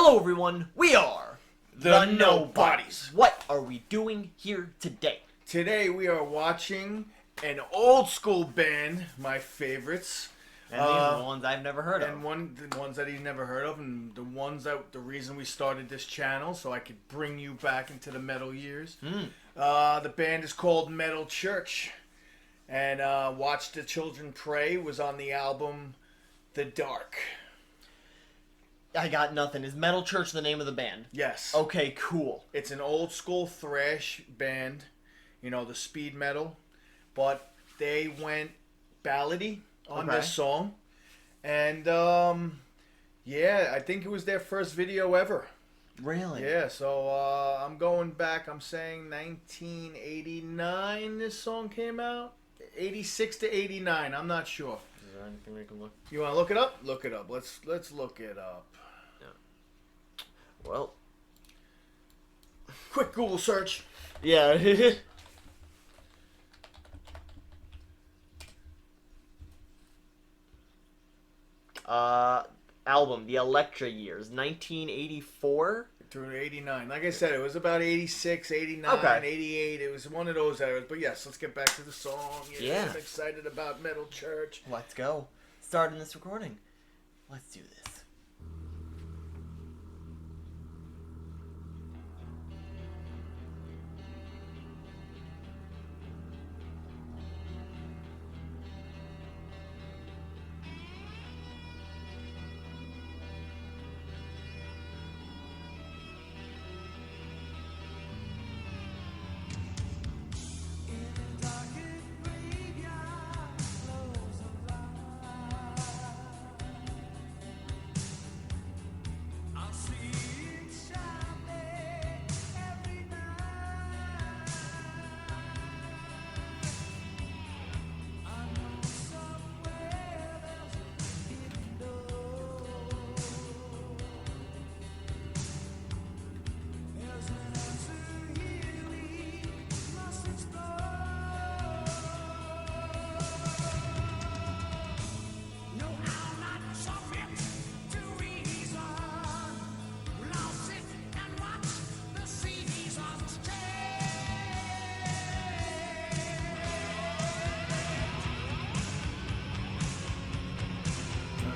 Hello everyone, we are The Nobodies. What are we doing here today? Today we are watching an old school band, my favorites. And these are the ones I've never heard of. And the ones that you've never heard of, and the reason we started this channel, so I could bring you back into the metal years. The band is called Metal Church, and Watch the Children Pray was on the album The Dark. I got nothing. Is Metal Church the name of the band? Yes. Okay, cool. It's an old school thrash band, you know, the speed metal, but they went ballady on this song, and yeah, I think it was their first video ever. Really? Yeah, so I'm going back, I'm saying 1989 this song came out, 86 to 89, I'm not sure. Is there anything we can look? You want to look it up? Look it up. Let's look it up. Yeah. Well, quick Google search. Yeah. Album, The Electra Years, 1984 through 89. Like I said, it was about 86, 89, 88. It was one of those eras. But yes, let's get back to the song. Yeah. I'm excited about Metal Church. Let's go. Starting this recording. Let's do this.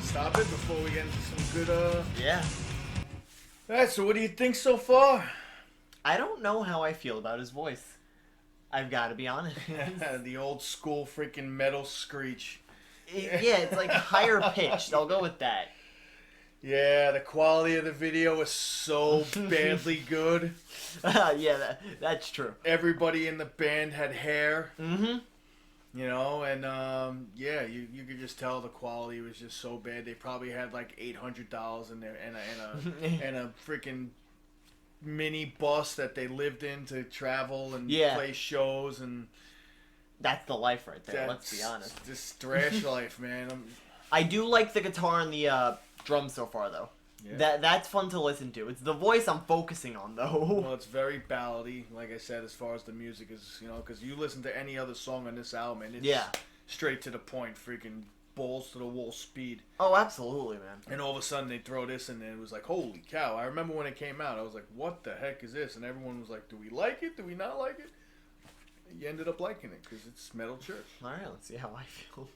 Stop it before we get into some good, Yeah. Alright, so what do you think so far? I don't know how I feel about his voice. I've got to be honest. The old school freaking metal screech. Yeah, it's like higher pitched. I'll go with that. Yeah, the quality of the video is so badly good. Yeah, that's true. Everybody in the band had hair. Mm-hmm. You know, and yeah, you could just tell the quality was just so bad. They probably had like $800 in there and a freaking mini bus that they lived in to travel and play shows, and that's the life right there. Let's be honest. This thrash life, man. I do like the guitar and the drums so far, though. Yeah. That's fun to listen to. It's the voice I'm focusing on, though. Well, it's very ballady, like I said, as far as the music is, you know, because you listen to any other song on this album, and it's straight to the point, freaking balls to the wall speed. Oh, absolutely, man. And all of a sudden they throw this in, and it was like, holy cow. I remember when it came out, I was like, what the heck is this? And everyone was like, do we like it? Do we not like it? And you ended up liking it, because it's Metal Church. All right, let's see how I feel.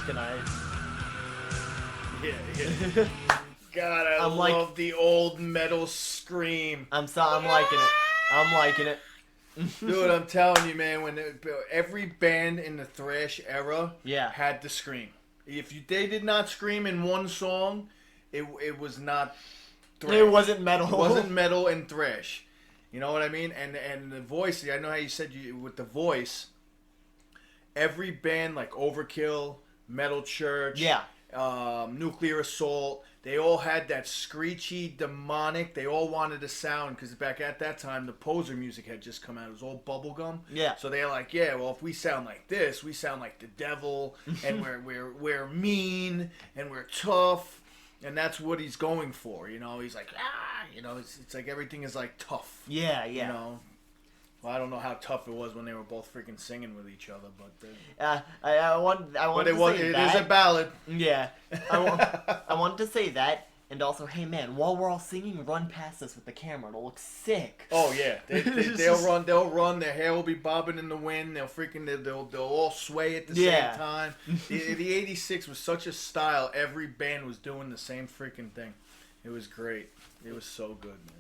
can I? Yeah. God, I love the old metal scream. I'm liking it. I'm liking it. Dude, I'm telling you, man, when every band in the thrash era had to scream. If they did not scream in one song, it was not thrash. It wasn't metal. It wasn't metal and thrash. You know what I mean? And the voice, I know how you said with the voice, every band like Overkill, Metal Church, Nuclear Assault, they all had that screechy, demonic, they all wanted to sound, because back at that time, the Poser music had just come out. It was all bubblegum. Yeah. So they're like, yeah, well, if we sound like this, we sound like the devil, and we're mean, and we're tough, and that's what he's going for, you know? He's like, you know, it's like everything is like tough. Yeah. You know? Well, I don't know how tough it was when they were both freaking singing with each other, but I want but to say it that. is a ballad. Yeah, I wanted to say that, and also, hey man, while we're all singing, run past us with the camera. It'll look sick. Oh yeah, they'll run. Their hair will be bobbing in the wind. They'll all sway at the same time. The '86 was such a style. Every band was doing the same freaking thing. It was great. It was so good, man.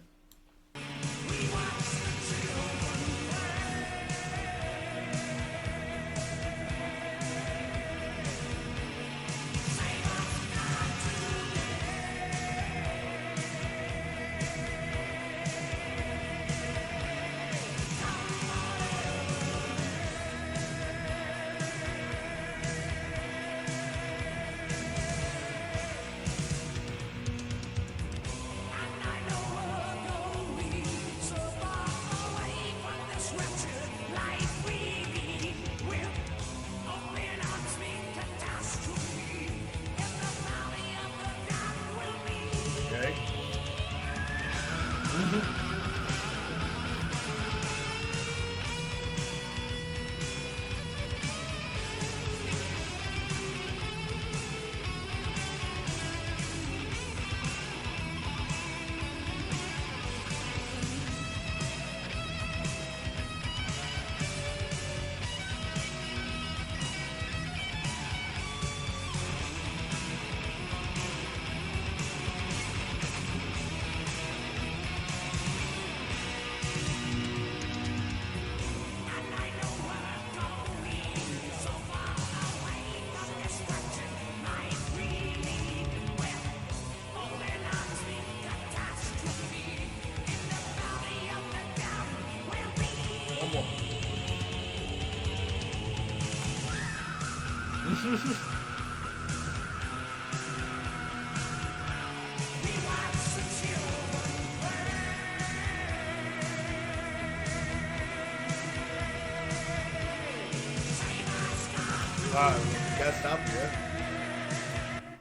Gotta stop here.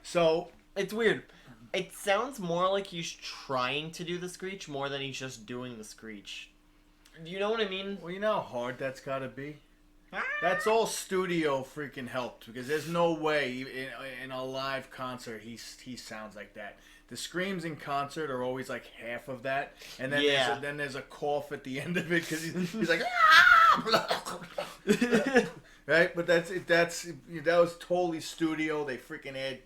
So it's weird. It sounds more like he's trying to do the screech more than he's just doing the screech. Do you know what I mean? Well, you know how hard that's gotta be? That's all studio freaking helped, because there's no way in a live concert he sounds like that. The screams in concert are always like half of that, and then there's a cough at the end of it because he's like, right? But that was totally studio. They freaking had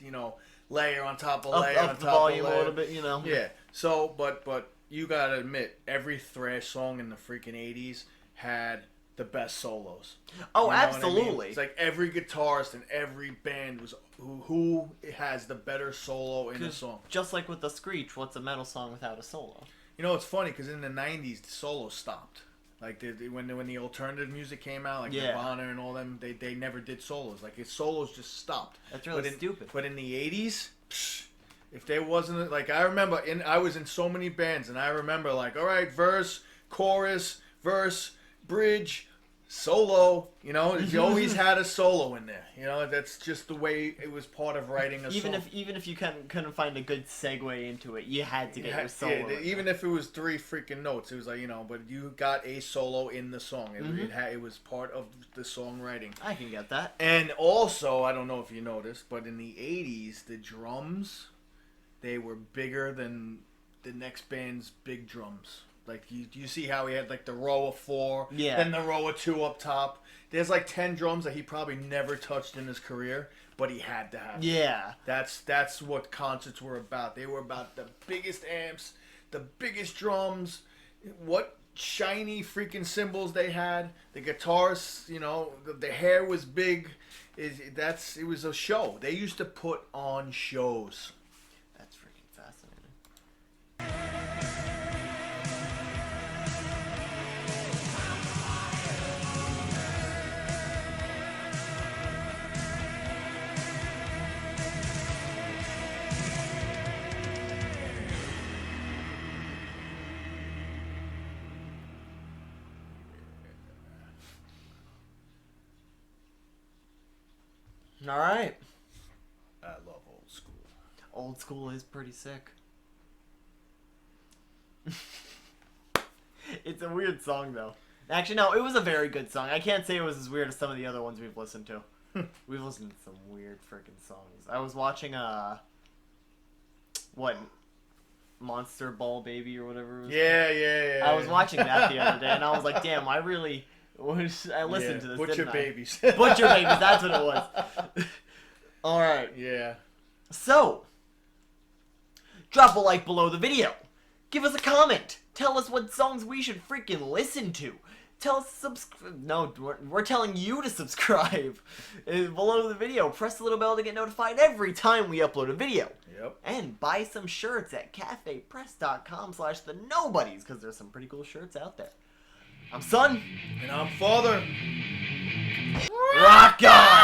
layer on top of layer on top of layer. Up the volume a little bit, Yeah. So, but you gotta admit, every thrash song in the freaking '80s had the best solos. Oh, absolutely. I mean? It's like every guitarist and every band was who has the better solo in a song. Just like with the screech, what's a metal song without a solo? You know, it's funny because in the '90s the solos stopped. Like when the alternative music came out, like Nirvana and all them, they never did solos. Like solos just stopped. That's really stupid. But in the '80s, if there wasn't I remember I was in so many bands, and I remember like, all right, verse, chorus, verse, bridge, solo, you always had a solo in there. That's just the way it was part of writing a song. Even if you couldn't find a good segue into it, you had to get your solo. Yeah, even if it was 3 freaking notes, it was like, but you got a solo in the song. It was part of the songwriting. I can get that. And also, I don't know if you noticed, but in the 80s, the drums, they were bigger than the next band's big drums. Like you see how he had like the row of 4, Yeah. then the row of 2 up top. There's like 10 drums that he probably never touched in his career, but he had to have. Yeah. That's what concerts were about. They were about the biggest amps, the biggest drums, what shiny freaking cymbals they had. The guitars, you know, the hair was big. It was a show. They used to put on shows. That's freaking fascinating. All right. I love old school. Old school is pretty sick. It's a weird song, though. Actually, no, it was a very good song. I can't say it was as weird as some of the other ones we've listened to. We've listened to some weird freaking songs. I was watching, Monster Ball Baby or whatever it was. Yeah. I was watching that the other day, and I was like, damn, I listened to this, Butcher didn't I? Babies. Butcher Babies, that's what it was. All right. Yeah. So, drop a like below the video. Give us a comment. Tell us what songs we should freaking listen to. Tell us No, we're telling you to subscribe. Below the video, press the little bell to get notified every time we upload a video. Yep. And buy some shirts at cafepress.com/thenobodies, because there's some pretty cool shirts out there. I'm Son. And I'm Father. Rock on!